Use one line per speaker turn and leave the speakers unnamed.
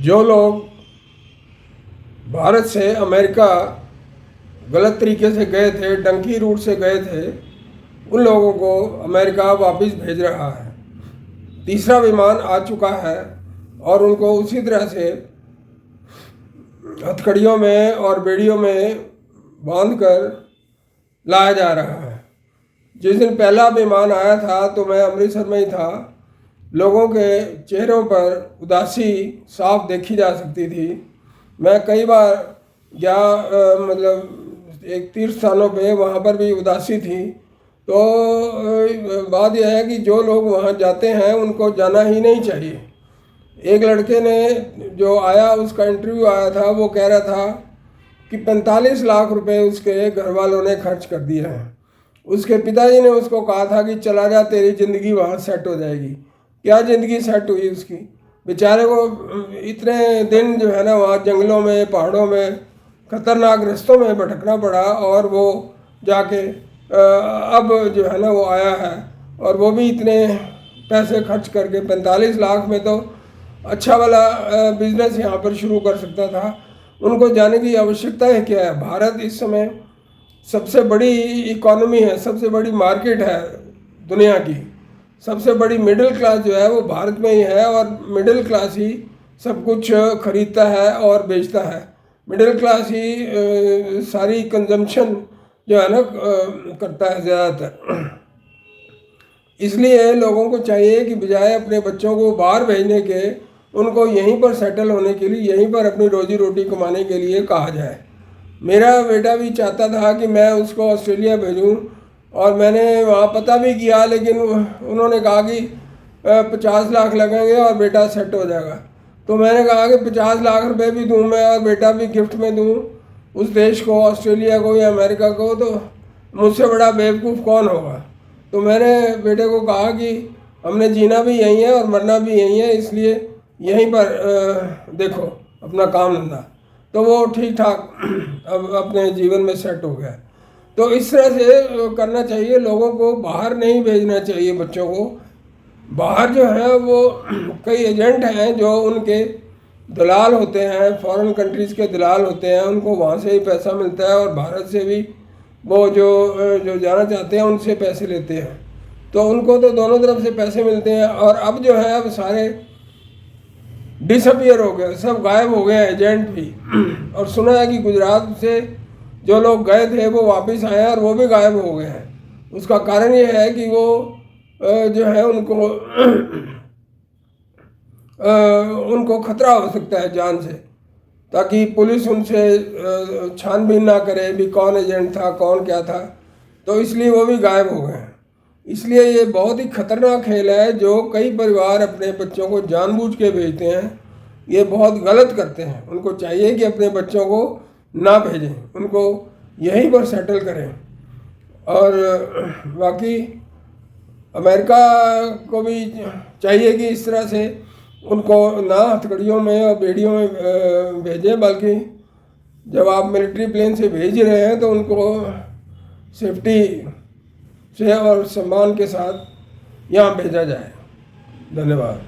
जो लोग भारत से अमेरिका गलत तरीके से गए थे, डंकी रूट से गए थे, उन लोगों को अमेरिका वापस भेज रहा है। तीसरा विमान आ चुका है और उनको उसी तरह से हथकड़ियों में और बेड़ियों में बांध कर लाया जा रहा है। जिस दिन पहला विमान आया था तो मैं अमृतसर में ही था। लोगों के चेहरों पर उदासी साफ देखी जा सकती थी। मैं कई बार गया, मतलब एक तीर्थ स्थानों पे, वहाँ पर भी उदासी थी। तो बात यह है कि जो लोग वहाँ जाते हैं उनको जाना ही नहीं चाहिए। एक लड़के ने जो आया, उसका इंटरव्यू आया था, वो कह रहा था कि 45 लाख रुपए उसके घर वालों ने खर्च कर दिए हैं। उसके पिताजी ने उसको कहा था कि चला जा, तेरी ज़िंदगी वहाँ सेट हो जाएगी। क्या ज़िंदगी सेट हुई उसकी? बेचारे को इतने दिन जो है ना वहाँ जंगलों में, पहाड़ों में, खतरनाक रास्तों में भटकना पड़ा, और वो जाके अब जो है ना वो आया है, और वो भी इतने पैसे खर्च करके 45 लाख में तो अच्छा वाला बिजनेस यहाँ पर शुरू कर सकता था। उनको जाने की आवश्यकता है क्या है? भारत इस समय सबसे बड़ी इकोनॉमी है, सबसे बड़ी मार्केट है दुनिया की। सबसे बड़ी मिडिल क्लास जो है वो भारत में ही है, और मिडिल क्लास ही सब कुछ खरीदता है और बेचता है। मिडिल क्लास ही सारी कंजम्पशन जो है ना करता है ज़्यादातर। इसलिए लोगों को चाहिए कि बजाय अपने बच्चों को बाहर भेजने के, उनको यहीं पर सेटल होने के लिए, यहीं पर अपनी रोजी रोटी कमाने के लिए कहा जाए। मेरा बेटा भी चाहता था कि मैं उसको ऑस्ट्रेलिया भेजूं, और मैंने वहाँ पता भी किया, लेकिन उन्होंने कहा कि 50 लाख लगेंगे और बेटा सेट हो जाएगा। तो मैंने कहा कि 50 लाख रुपए भी दूं मैं और बेटा भी गिफ्ट में दूं उस देश को, ऑस्ट्रेलिया को या अमेरिका को, तो मुझसे बड़ा बेवकूफ़ कौन होगा। तो मैंने बेटे को कहा कि हमने जीना भी यहीं है और मरना भी यहीं है, इसलिए यहीं पर देखो अपना काम धंधा। तो वो ठीक ठाक अब अपने जीवन में सेट हो गया। तो इस तरह से करना चाहिए। लोगों को बाहर नहीं भेजना चाहिए बच्चों को। बाहर जो है वो कई एजेंट हैं जो उनके दलाल होते हैं, फॉरेन कंट्रीज़ के दलाल होते हैं, उनको वहाँ से ही पैसा मिलता है, और भारत से भी वो जो जाना चाहते हैं उनसे पैसे लेते हैं। तो उनको तो दोनों तरफ से पैसे मिलते हैं। और अब जो है अब सारे डिसअपियर हो गए, सब गायब हो गए हैं, एजेंट भी। और सुना है कि गुजरात से जो लोग गए थे वो वापस आए हैं और वो भी गायब हो गए हैं। उसका कारण ये है कि वो जो है उनको खतरा हो सकता है जान से, ताकि पुलिस उनसे छानबीन ना करे भी कौन एजेंट था, कौन क्या था। तो इसलिए वो भी गायब हो गए हैं। इसलिए ये बहुत ही खतरनाक खेल है जो कई परिवार अपने बच्चों को जानबूझ के भेजते हैं। ये बहुत गलत करते हैं। उनको चाहिए कि अपने बच्चों को ना भेजें, उनको यहीं पर सेटल करें। और बाकी अमेरिका को भी चाहिए कि इस तरह से उनको ना हथकड़ियों में और बेड़ियों में भेजें, बल्कि जब आप मिलिट्री प्लेन से भेज रहे हैं तो उनको सेफ्टी से और सम्मान के साथ यहाँ भेजा जाए। धन्यवाद।